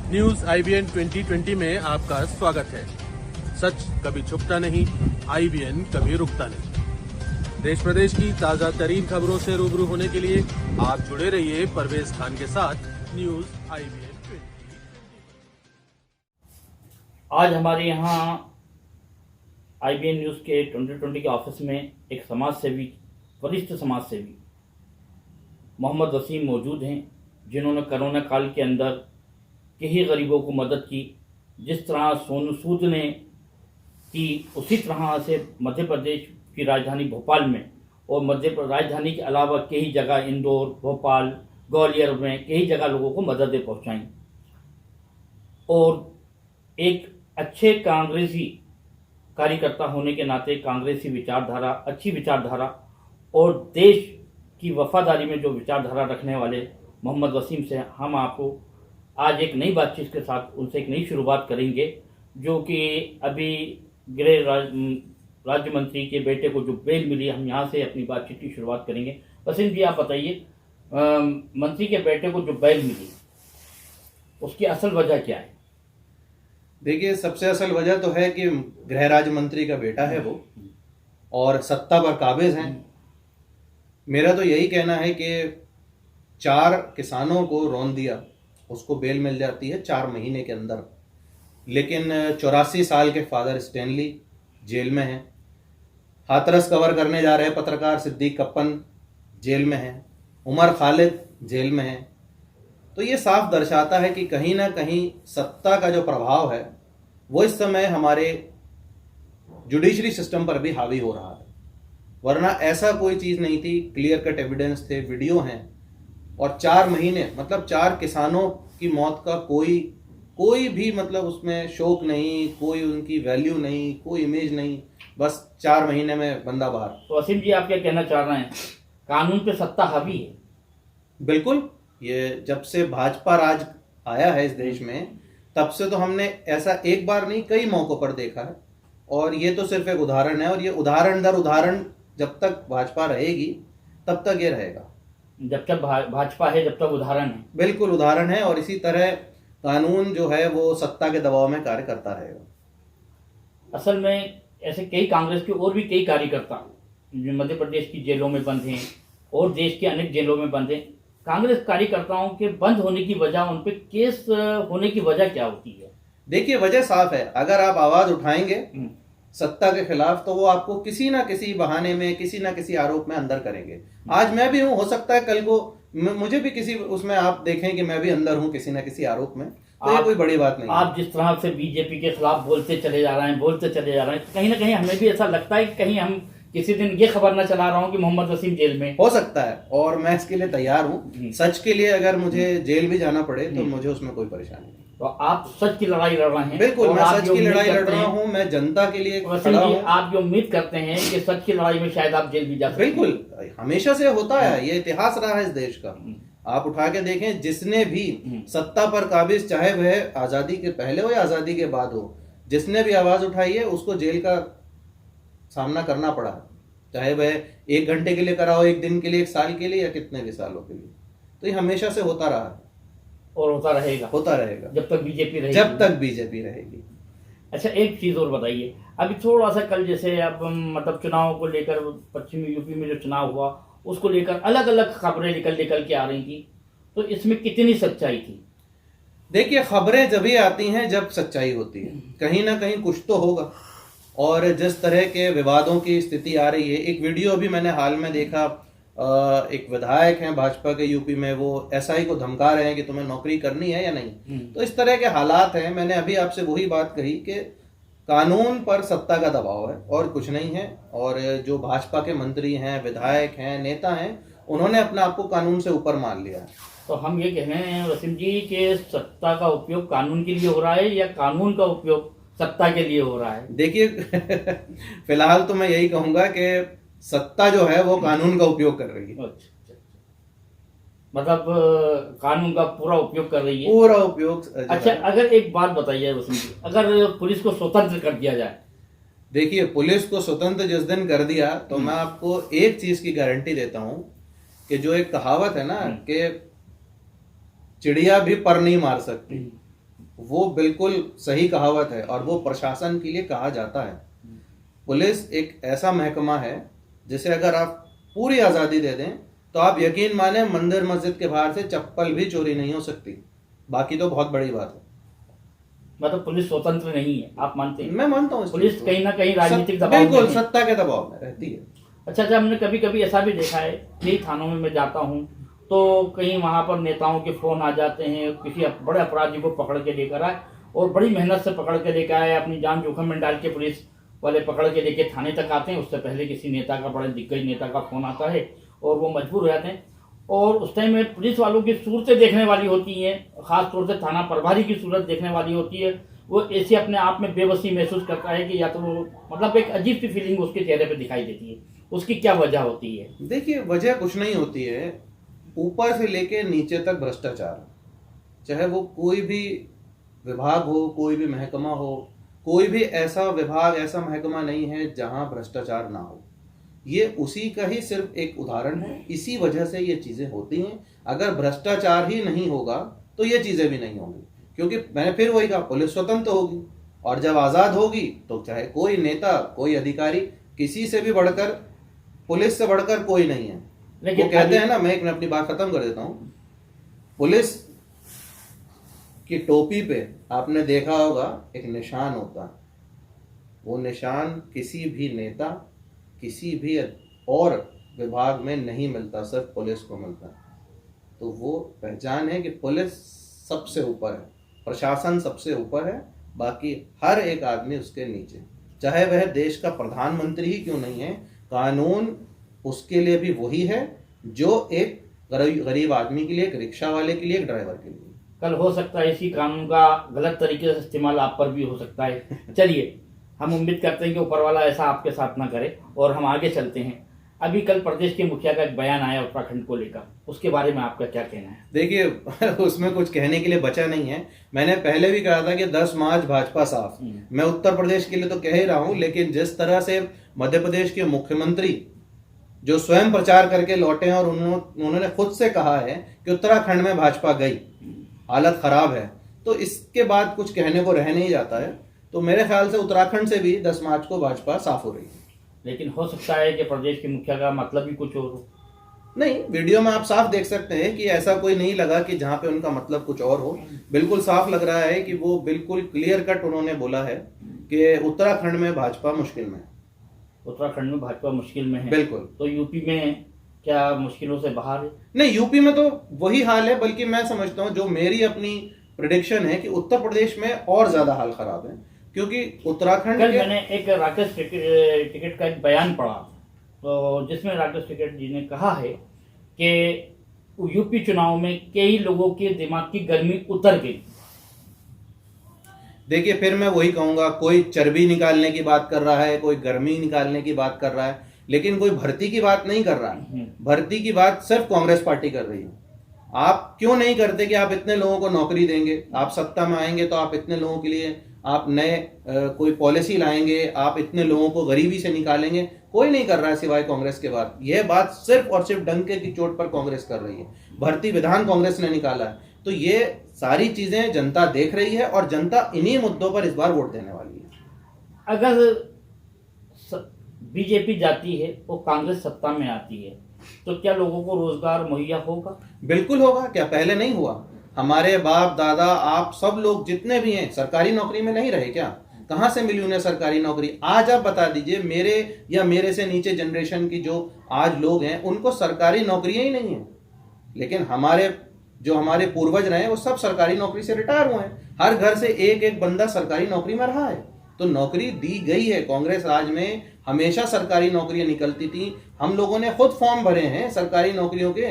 News IBN 2020 में आपका स्वागत है। सच कभी छुपता नहीं, आईबीएन कभी रुकता नहीं। देश प्रदेश की ताजा तरीन खबरों से रूबरू होने के लिए आप जुड़े रहिए परवेज खान के साथ न्यूज आईबीएन 2020। आज हमारे यहाँ आईबीएन न्यूज़ के 2020 के ऑफिस में एक समाजसेवी, वरिष्ठ समाजसेवी मोहम्मद वसीम मौजूद हैं, जिन्होंने कोरोना काल के अंदर कई गरीबों को मदद की। जिस तरह सोनू सूद ने की, उसी तरह से मध्य प्रदेश की राजधानी भोपाल में और राजधानी के अलावा कई जगह इंदौर, भोपाल, ग्वालियर में कई जगह लोगों को मददें पहुंचाई। और एक अच्छे कांग्रेसी कार्यकर्ता होने के नाते कांग्रेसी विचारधारा, अच्छी विचारधारा और देश की वफादारी में जो विचारधारा रखने वाले मोहम्मद वसीम से हम आपको आज एक नई बातचीत के साथ उनसे एक नई शुरुआत करेंगे, जो कि अभी गृह राज्य मंत्री के बेटे को जो बेल मिली, हम यहाँ से अपनी बातचीत की शुरुआत करेंगे। वसीम जी, आप बताइए, मंत्री के बेटे को जो बेल मिली उसकी असल वजह क्या है? देखिए, सबसे असल वजह तो है कि गृह राज्य मंत्री का बेटा है वो और सत्ता पर काबिज हैं। मेरा तो यही कहना है कि 4 किसानों को रौंद दिया, उसको बेल मिल जाती है 4 महीने के अंदर। लेकिन 84 साल के फादर स्टैनली जेल में हैं। हाथरस कवर करने जा रहे पत्रकार सिद्दीक कप्पन जेल में हैं। उमर खालिद जेल में हैं। तो ये साफ दर्शाता है कि कहीं ना कहीं सत्ता का जो प्रभाव है वो इस समय हमारे जुडिशरी सिस्टम पर भी हावी हो रहा है। वरना ऐसा कोई चीज़ नहीं थी, क्लियर कट एविडेंस थे, वीडियो हैं। और 4 महीने मतलब 4 किसानों की मौत का कोई भी मतलब उसमें शोक नहीं, कोई उनकी वैल्यू नहीं, कोई इमेज नहीं, बस 4 महीने में बंदा बाहर। तो वसीम जी, आप क्या कहना चाह रहे हैं? कानून पे सत्ता हावी है? बिल्कुल। ये जब से भाजपा राज आया है इस देश में, तब से तो हमने ऐसा एक बार नहीं कई मौकों पर देखा है। और ये तो सिर्फ एक उदाहरण है, और ये उदाहरण दर उदाहरण जब तक भाजपा रहेगी तब तक ये रहेगा। जब तक भाजपा है तब तक उदाहरण है। बिल्कुल उदाहरण है। और इसी तरह कानून जो है वो सत्ता के दबाव में कार्य करता रहेगा। असल में ऐसे कई कांग्रेस के और भी कई कार्यकर्ता जो मध्य प्रदेश की जेलों में बंद हैं और देश के अनेक जेलों में बंद हैं। कांग्रेस कार्यकर्ताओं के बंद होने की वजह, उन पे केस होने की वजह क्या होती है? देखिए, वजह साफ है। अगर आप आवाज उठाएंगे सत्ता के खिलाफ तो वो आपको किसी ना किसी बहाने में, किसी ना किसी आरोप में अंदर करेंगे। आज मैं भी हूं, हो सकता है कल को मुझे भी किसी उसमें आप देखें कि मैं भी अंदर हूं किसी ना किसी आरोप में। तो ये कोई बड़ी बात नहीं। आप जिस तरह से बीजेपी के खिलाफ बोलते चले जा रहे हैं, कहीं ना कहीं हमें भी ऐसा लगता है कि कहीं हम किसी दिन ये खबर ना चला रहा हूं कि मोहम्मद वसीम जेल में। हो सकता है, और मैं इसके लिए तैयार हूं। सच के लिए अगर मुझे जेल भी जाना पड़े तो मुझे उसमें कोई परेशानी नहीं। तो आप सच की लड़ाई लड़ रहे हैं? बिल्कुल, मैं सच की लड़ाई लड़ रहा हूं। मैं जनता के लिए खड़ा हूं। आप जो उम्मीद करते हैं कि सच की लड़ाई में शायद आप जेल भी जा सकते हैं? बिल्कुल, हमेशा से होता है, ये इतिहास रहा है इस देश का। आप उठा के देखें, जिसने भी सत्ता पर काबिज, चाहे वह आजादी के पहले हो या आजादी के बाद हो, जिसने भी आवाज उठाई है उसको जेल का सामना करना पड़ा, चाहे वह 1 घंटे के लिए करा हो, 1 दिन के लिए, 1 साल के लिए या कितने भी सालों के लिए। तो ये हमेशा से होता रहा है और होता रहेगा जब तक बीजेपी रहेगी। अच्छा, एक चीज और बताइए, अभी थोड़ा सा कल जैसे अब मतलब चुनाव को लेकर पश्चिमी यूपी में जो चुनाव हुआ उसको लेकर अलग अलग खबरें निकल के आ रही थी, तो इसमें कितनी सच्चाई थी? देखिए, खबरें जब भी आती हैं जब सच्चाई होती है, कहीं ना कहीं कुछ तो होगा। और जिस तरह के विवादों की स्थिति आ रही है, एक वीडियो अभी मैंने हाल में देखा, एक विधायक हैं भाजपा के यूपी में, वो एसआई को धमका रहे हैं कि तुम्हें नौकरी करनी है या नहीं। तो इस तरह के हालात हैं। मैंने अभी आपसे वही बात कही कि कानून पर सत्ता का दबाव है और कुछ नहीं है। और जो भाजपा के मंत्री हैं, विधायक हैं, नेता हैं, उन्होंने अपने आप को कानून से ऊपर मान लिया है। तो हम ये कह रहे हैं वसीम जी कि सत्ता का उपयोग कानून के लिए हो रहा है या कानून का उपयोग सत्ता के लिए हो रहा है? देखिए फिलहाल तो मैं यही कहूंगा कि सत्ता जो है वो कानून का उपयोग कर रही है। मतलब कानून का पूरा उपयोग कर रही है? पूरा उपयोग। अच्छा, अगर एक बात बताइए वसीम जी, अगर पुलिस को स्वतंत्र कर दिया जाए? देखिए, पुलिस को स्वतंत्र जिस दिन कर दिया तो मैं आपको एक चीज की गारंटी देता हूं कि जो एक कहावत है ना कि चिड़िया भी पर नहीं मार सकती, वो बिल्कुल सही कहावत है और वो प्रशासन के लिए कहा जाता है। पुलिस एक ऐसा महकमा है जिसे अगर आप पूरी आज़ादी दे दें तो आप यकीन माने मंदिर मस्जिद के बाहर से चप्पल भी चोरी नहीं हो सकती, बाकी तो बहुत बड़ी बात है। मतलब पुलिस स्वतंत्र नहीं है, आप मानते हैं? मैं मानता हूँ इस पुलिस चीज़ को। कहीं ना कहीं राजनीतिक दबाव में बिल्कुल है। सत्ता के दबाव में रहती है। अच्छा, हमने कभी कभी ऐसा भी देखा है, कई थानों में मैं जाता हूँ तो कहीं वहाँ पर नेताओं के फोन आ जाते हैं, किसी बड़े अपराधी को पकड़ के लेकर आए और बड़ी मेहनत से पकड़ के लेकर आए, अपनी जान जोखिम में डाल के पुलिस वाले पकड़ के लेके थाने तक आते हैं। उससे पहले किसी नेता का, बड़े दिग्गज नेता का फोन आता है और वो मजबूर हो जाते हैं। और उस टाइम में पुलिस वालों की सूरतें देखने वाली होती हैं, खासतौर से थाना प्रभारी की सूरत देखने वाली होती है। वो ऐसे अपने आप में बेबसी महसूस करता है कि या तो मतलब एक अजीब सी फीलिंग उसके चेहरे पे दिखाई देती है। उसकी क्या वजह होती है? देखिए, वजह कुछ नहीं होती है, ऊपर से लेके नीचे तक भ्रष्टाचार। चाहे वो कोई भी विभाग हो, कोई भी महकमा हो, कोई भी ऐसा विभाग, ऐसा महकमा नहीं है जहां भ्रष्टाचार ना हो। ये उसी का ही सिर्फ एक उदाहरण है। इसी वजह से ये चीजें होती हैं। अगर भ्रष्टाचार ही नहीं होगा तो ये चीजें भी नहीं होंगी, क्योंकि मैंने फिर वही कहा, पुलिस स्वतंत्र होगी और जब आजाद होगी तो चाहे कोई नेता, कोई अधिकारी, किसी से भी बढ़कर, पुलिस से बढ़कर कोई नहीं है। वो कहते हैं ना, मैं अपनी बात खत्म कर देता हूं। पुलिस की टोपी पे आपने देखा होगा एक निशान होता है, वो निशान किसी भी नेता, किसी भी और विभाग में नहीं मिलता, सिर्फ पुलिस को मिलता है। तो वो पहचान है कि पुलिस सबसे ऊपर है, प्रशासन सबसे ऊपर है, बाकी हर एक आदमी उसके नीचे, चाहे वह देश का प्रधानमंत्री ही क्यों नहीं है। कानून उसके लिए भी वही है जो एक गरीब आदमी के लिए, एक रिक्शा वाले के लिए, एक ड्राइवर के लिए। कल हो सकता है इसी कानून का गलत तरीके से इस्तेमाल आप पर भी हो सकता है। चलिए, हम उम्मीद करते हैं कि ऊपर वाला ऐसा आपके साथ ना करे और हम आगे चलते हैं। अभी कल प्रदेश के मुखिया का एक बयान आया उत्तराखंड को लेकर, उसके बारे में आपका क्या कहना है? देखिए, उसमें कुछ कहने के लिए बचा नहीं है। मैंने पहले भी कहा था कि 10 मार्च भाजपा साफ। मैं उत्तर प्रदेश के लिए तो कह ही रहा हूं, लेकिन जिस तरह से मध्य प्रदेश के मुख्यमंत्री जो स्वयं प्रचार करके लौटे हैं और उन्होंने खुद से कहा है कि उत्तराखंड में भाजपा गई, हालत खराब है, तो इसके बाद कुछ कहने को रह नहीं जाता है। तो मेरे ख्याल से उत्तराखंड से भी 10 मार्च को भाजपा साफ हो रही है। लेकिन हो सकता है कि प्रदेश के मुखिया का मतलब ही कुछ और हो। नहीं, वीडियो में आप साफ देख सकते हैं कि ऐसा कोई नहीं लगा कि जहां पे उनका मतलब कुछ और हो। बिल्कुल साफ लग रहा है कि वो बिल्कुल क्लियर कट उन्होंने बोला है कि उत्तराखंड में भाजपा मुश्किल में है। उत्तराखंड में भाजपा मुश्किल में है, बिल्कुल। तो यूपी में क्या मुश्किलों से बाहर है? नहीं, यूपी में तो वही हाल है, बल्कि मैं समझता हूं, जो मेरी अपनी प्रेडिक्शन है कि उत्तर प्रदेश में और ज्यादा हाल खराब है, क्योंकि उत्तराखंड कल मैंने एक राकेश टिकैत का एक बयान पढ़ा, तो जिसमें राकेश टिकैत जी ने कहा है कि यूपी चुनाव में कई लोगों के दिमाग की गर्मी उतर गई। देखिए, फिर मैं वही कहूंगा, कोई चर्बी निकालने की बात कर रहा है, कोई गर्मी निकालने की बात कर रहा है, लेकिन कोई भर्ती की बात नहीं कर रहा है। भर्ती की बात सिर्फ कांग्रेस पार्टी कर रही है। आप क्यों नहीं करते कि आप इतने लोगों को नौकरी देंगे, आप सत्ता में आएंगे तो आप इतने लोगों के लिए आप नए कोई पॉलिसी लाएंगे, आप इतने लोगों को गरीबी से निकालेंगे। कोई नहीं कर रहा है सिवाय कांग्रेस के बाद। यह बात सिर्फ और सिर्फ डंके की चोट पर कांग्रेस कर रही है। भर्ती विधान कांग्रेस ने निकाला है, तो ये सारी चीजें जनता देख रही है और जनता इन्हीं मुद्दों पर इस बार वोट देने वाली है। अगर बीजेपी जाती है और कांग्रेस सत्ता में आती है तो क्या लोगों को रोजगार मुहैया होगा? बिल्कुल होगा। क्या पहले नहीं हुआ? हमारे बाप दादा, आप सब लोग जितने भी हैं सरकारी नौकरी में नहीं रहे क्या? कहां से मिली उन्हें सरकारी नौकरी? आज आप बता दीजिए, मेरे या मेरे से नीचे जनरेशन की जो आज लोग हैं उनको सरकारी नौकरियां ही नहीं है। लेकिन हमारे पूर्वज रहे वो सब सरकारी नौकरी से रिटायर हुए हैं। हर घर से एक एक बंदा सरकारी नौकरी में रहा है, तो नौकरी दी गई है। कांग्रेस राज में हमेशा सरकारी नौकरियां निकलती थी। हम लोगों ने खुद फॉर्म भरे हैं सरकारी नौकरियों के।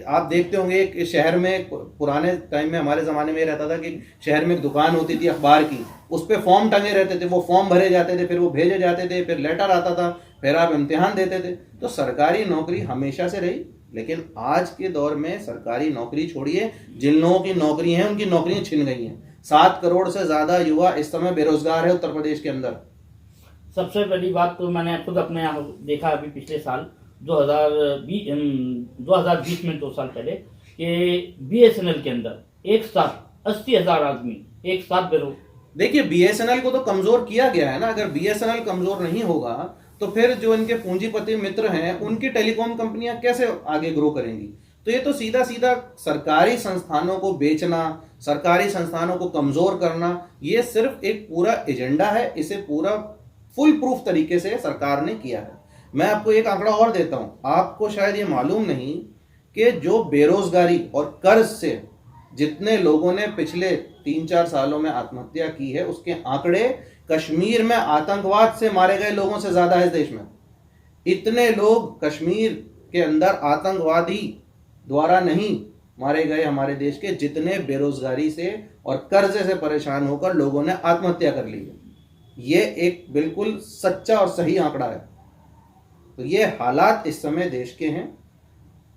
आप देखते होंगे एक शहर में, पुराने टाइम में हमारे ज़माने में रहता था कि शहर में एक दुकान होती थी अखबार की, उस पर फॉर्म टंगे रहते थे, वो फॉर्म भरे जाते थे, फिर वो भेजे जाते थे, फिर लेटर आता था, फिर आप इम्तिहान देते थे। तो सरकारी नौकरी हमेशा से रही। लेकिन आज के दौर में सरकारी नौकरी छोड़िए, जिन लोगों की नौकरी हैं उनकी नौकरियां छिन गई हैं। 7 करोड़ से ज्यादा युवा इस समय बेरोजगार है उत्तर प्रदेश के अंदर। सबसे पहली बात तो मैंने खुद अपने यहाँ देखा, अभी पिछले साल 2020 में 2 साल पहले कि BSNL के अंदर एक साथ 80,000 आदमी एक साथ बेरोजगार। देखिए बीएसएनएल को तो कमजोर किया गया है ना। अगर बीएसएनएल कमजोर नहीं होगा तो फिर जो इनके पूंजीपति मित्र हैं उनकी टेलीकॉम कंपनियां कैसे आगे ग्रो करेंगी। तो ये तो सीधा सीधा सरकारी संस्थानों को बेचना, सरकारी संस्थानों को कमजोर करना, ये सिर्फ एक पूरा एजेंडा है। इसे पूरा फुल प्रूफ तरीके से सरकार ने किया है। मैं आपको एक आंकड़ा और देता हूं, आपको शायद ये मालूम नहीं कि जो बेरोजगारी और कर्ज से जितने लोगों ने पिछले 3-4 सालों में आत्महत्या की है, उसके आंकड़े कश्मीर में आतंकवाद से मारे गए लोगों से ज्यादा है इस देश में। इतने लोग कश्मीर के अंदर आतंकवादी द्वारा नहीं मारे गए हमारे देश के, जितने बेरोजगारी से और कर्जे से परेशान होकर लोगों ने आत्महत्या कर ली है। ये एक बिल्कुल सच्चा और सही आंकड़ा है। तो ये हालात इस समय देश के हैं।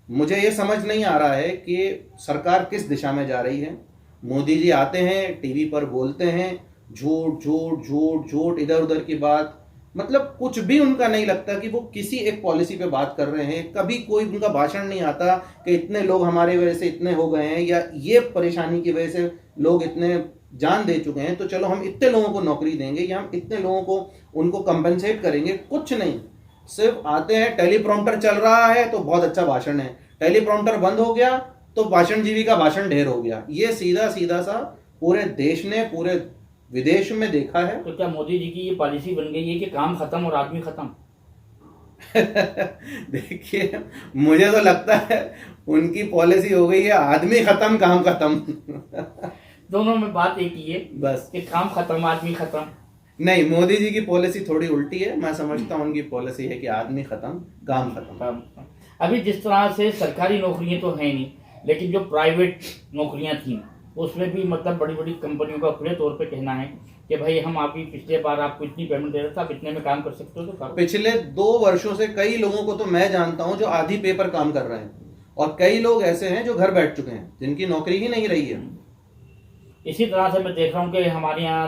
मुझे ये समझ नहीं आ रहा है कि सरकार किस दिशा में जा रही है। मोदी जी आते हैं, टीवी पर बोलते हैं, झूठ झूठ झूठ झूठ, इधर उधर की बात, मतलब कुछ भी उनका नहीं लगता कि वो किसी एक पॉलिसी पे बात कर रहे हैं। कभी कोई उनका भाषण नहीं आता कि इतने लोग हमारे वजह से इतने हो गए हैं, या ये परेशानी की वजह से लोग इतने जान दे चुके हैं, तो चलो हम इतने लोगों को नौकरी देंगे या हम इतने लोगों को उनको कंपनसेट करेंगे। कुछ नहीं, सिर्फ आते हैं, टेलीप्रॉम्प्टर चल रहा है तो बहुत अच्छा भाषण है, टेलीप्रॉम्प्टर बंद हो गया तो भाषण जीवी का भाषण ढेर हो गया। ये सीधा सीधा सा पूरे देश ने, पूरे विदेश में देखा है। तो क्या मोदी जी की ये पॉलिसी बन गई है कि काम खत्म और आदमी खत्म? देखिए, मुझे तो लगता है उनकी पॉलिसी हो गई है आदमी खत्म काम खत्म। दोनों में बात एक ही है बस कि काम खत्म आदमी खत्म। नहीं, मोदी जी की पॉलिसी थोड़ी उल्टी है। मैं समझता हूँ उनकी पॉलिसी है कि आदमी खत्म काम खत्म। अभी जिस तरह से सरकारी नौकरियां तो है नहीं, लेकिन जो प्राइवेट नौकरियां थी उसमें भी मतलब बड़ी बड़ी कंपनियों का खुले तौर पे कहना है कि भाई हम अभी पिछले बार आपको इतनी पेमेंट दे रहा था, आप इतने में काम कर सकते हो तो करो। पिछले 2 वर्षों से कई लोगों को तो मैं जानता हूं जो आधी पे पर काम कर रहे हैं, और कई लोग ऐसे हैं जो घर बैठ चुके हैं जिनकी नौकरी ही नहीं रही है। इसी तरह से मैं देख रहा हूँ कि हमारे यहाँ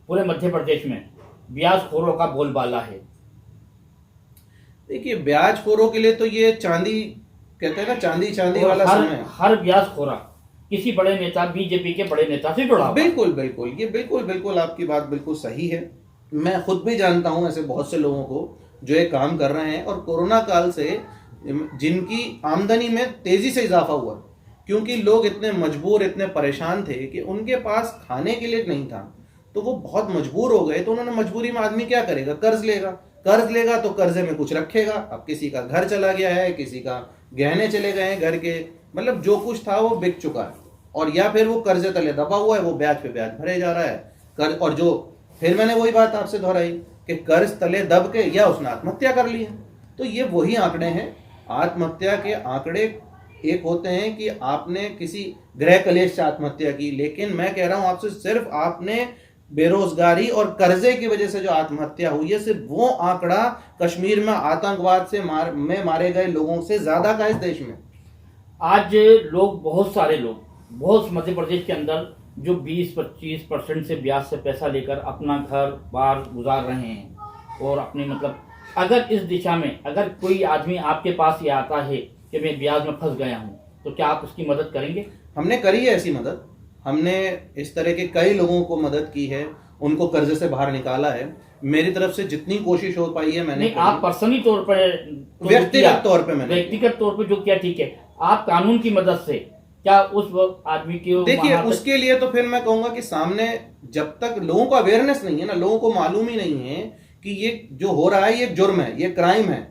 पूरे मध्य प्रदेश में ब्याजखोरों का बोलबाला है। देखिए, ब्याजखोरों के लिए तो ये चांदी कहते हैं ना, चांदी चांदी और वाला समय है। हर ब्याजखोरा किसी बड़े नेता, बीजेपी के बड़े नेता से जुड़ा हुआ है। बिल्कुल बिल्कुल, ये बिल्कुल बिल्कुल आपकी बात बिल्कुल सही है। मैं खुद भी जानता हूं ऐसे बहुत से लोगों को जो ये काम कर रहे हैं, और कोरोना काल से जिनकी आमदनी में तेजी से इजाफा हुआ, क्योंकि लोग इतने मजबूर, इतने परेशान थे कि उनके पास खाने के लिए नहीं था, तो वो बहुत मजबूर हो गए। तो उन्होंने, मजबूरी में आदमी क्या करेगा, कर्ज लेगा तो कर्जे में कुछ रखेगा। अब किसी का घर चला गया है, किसी का गहने चले गए हैं घर के, मतलब जो कुछ था वो बिक चुका है, और या फिर वो कर्जे तले दबा हुआ है, वो ब्याज पे ब्याज भरे जा रहा है। कर्ज, और जो फिर मैंने वही बात आपसे दोहराई कि कर्ज तले दब के या उसने आत्महत्या कर ली है। तो ये वही आंकड़े हैं। आत्महत्या के आंकड़े एक होते हैं कि आपने किसी गृह कलेश से आत्महत्या की, लेकिन मैं कह रहा हूं आपसे, सिर्फ आपने बेरोजगारी और कर्जे की वजह से जो आत्महत्या हुई है, सिर्फ वो आंकड़ा कश्मीर में आतंकवाद से मारे गए लोगों से ज्यादा का इस देश में। आज लोग, बहुत सारे लोग, बहुत मध्य प्रदेश के अंदर जो 20-25% से ब्याज से पैसा लेकर अपना घर बार गुजार रहे हैं, और अपने मतलब अगर इस दिशा में अगर कोई आदमी आपके पास ये आता है कि मैं ब्याज में फंस गया हूँ, तो क्या आप उसकी मदद करेंगे? हमने करी है ऐसी मदद। हमने इस तरह के कई लोगों को मदद की है, उनको कर्जे से बाहर निकाला है। मेरी तरफ से जितनी कोशिश हो पाई है मैंने। आप पर्सनली तौर पर, व्यक्तिगत तौर पे मैंने, व्यक्तिगत तौर पर जो किया ठीक है। आप कानून की मदद से क्या उस आदमी की, देखिए उसके लिए तो फिर मैं कहूंगा कि सामने जब तक लोगों को अवेयरनेस नहीं है ना, लोगों को मालूम ही नहीं है कि ये जो हो रहा है ये जुर्म है, ये क्राइम है,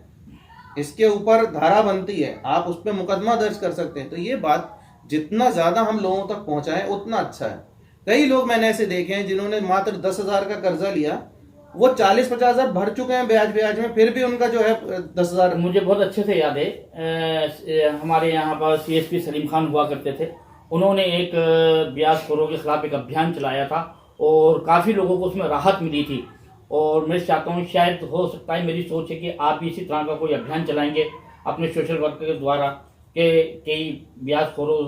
इसके ऊपर धारा बनती है, आप उस पर मुकदमा दर्ज कर सकते हैं। तो ये बात जितना ज्यादा हम लोगों तक पहुंचाएं उतना अच्छा है। कई लोग मैंने ऐसे देखे हैं जिन्होंने मात्र 10,000 का कर्जा लिया, वो 40-50 हजार भर चुके हैं ब्याज में, फिर भी उनका जो है 10,000। मुझे बहुत अच्छे से याद है, हमारे यहाँ पर CSP सलीम खान हुआ करते थे। उन्होंने एक ब्याजखोरों के खिलाफ एक अभियान चलाया था, और काफ़ी लोगों को उसमें राहत मिली थी। और मैं चाहता हूँ, शायद हो सकता है, मेरी सोच है कि आप भी इसी तरह का कोई अभियान चलाएंगे अपने सोशल वर्क के द्वारा, कि कई ब्याजखोरों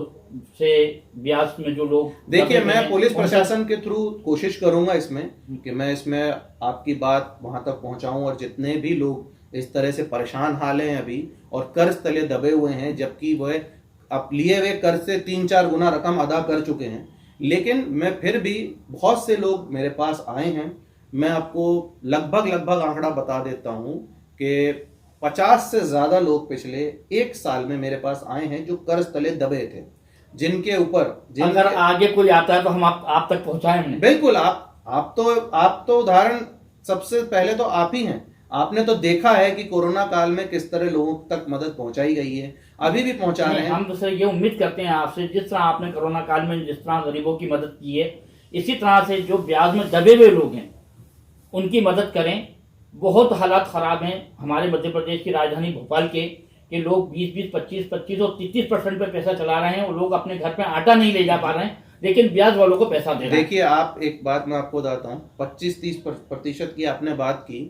से ब्याज में जो लोग। देखिए, मैं पुलिस प्रशासन के थ्रू कोशिश करूंगा इसमें कि मैं इसमें आपकी बात वहां तक पहुंचाऊं, और जितने भी लोग इस तरह से परेशान हाल हैं अभी और कर्ज तले दबे हुए हैं, जबकि वह अब लिए हुए कर्ज से 3-4 गुना रकम अदा कर चुके हैं, लेकिन मैं फिर भी, बहुत से लोग मेरे पास आए हैं, मैं आपको लगभग आंकड़ा बता देता हूं कि 50 से ज्यादा लोग पिछले एक साल में मेरे पास आए हैं जो कर्ज तले दबे थे, जिनके ऊपर अगर आगे कोई आता है तो हम आप तक पहुंचाएंगे। बिल्कुल, आप तो उदाहरण सबसे पहले तो आप ही हैं। आपने तो देखा है कि कोरोना काल में किस तरह लोगों तक मदद पहुंचाई गई है, अभी भी पहुंचा रहे हैं। हम तो सर ये उम्मीद करते हैं आपसे, जिस तरह आपने कोरोना काल में जिस तरह गरीबों की मदद की है, इसी तरह से जो ब्याज में दबे हुए लोग हैं उनकी मदद करें। बहुत हालात खराब हैं हमारे मध्य प्रदेश की राजधानी भोपाल के लोग 20-20, 25-25 और 33% पे पैसा चला रहे हैं। वो लोग अपने घर पे आटा नहीं ले जा पा रहे हैं, लेकिन ब्याज वालों को पैसा दे रहे हैं। देखिए, आप एक बात मैं आपको बताता हूँ, 25-30% की आपने बात की,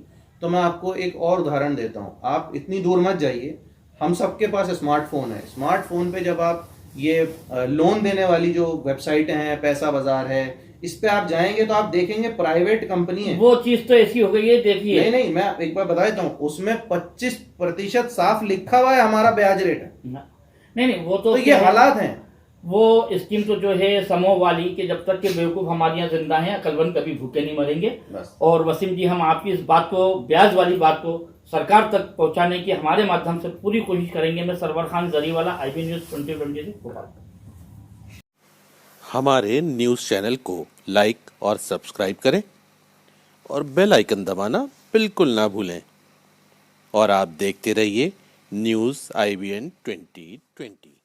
तो मैं आपको एक और उदाहरण देता हूँ। आप इतनी दूर मत जाइए, हम सबके पास स्मार्टफोन है। स्मार्टफोन पे जब आप ये लोन देने वाली जो वेबसाइट हैं, पैसा बाजार है, इस पे आप जाएंगे तो आप देखेंगे प्राइवेट कंपनी है। वो चीज तो ऐसी हो गई है, देखिए। नहीं, मैं एक बार बता देता हूँ, उसमें 25% साफ लिखा हुआ है हमारा ब्याज रेट है। नहीं, वो तो ये हालात हैं। वो स्कीम तो जो है समूह वाली कि जब तक के बेवकूफ हमारे यहाँ जिंदा हैं, अकलमंद कभी भूखे नहीं मरेंगे। और वसीम जी, हम आपकी इस बात को, ब्याज वाली बात को सरकार तक पहुंचाने की हमारे माध्यम से पूरी कोशिश करेंगे। मैं सरवर खान जरीवाला, IB न्यूज़ 2020 से भोपाल। हमारे न्यूज़ चैनल को लाइक और सब्सक्राइब करें और बेल आइकन दबाना बिल्कुल ना भूलें। और आप देखते रहिए न्यूज़ IBN 2020।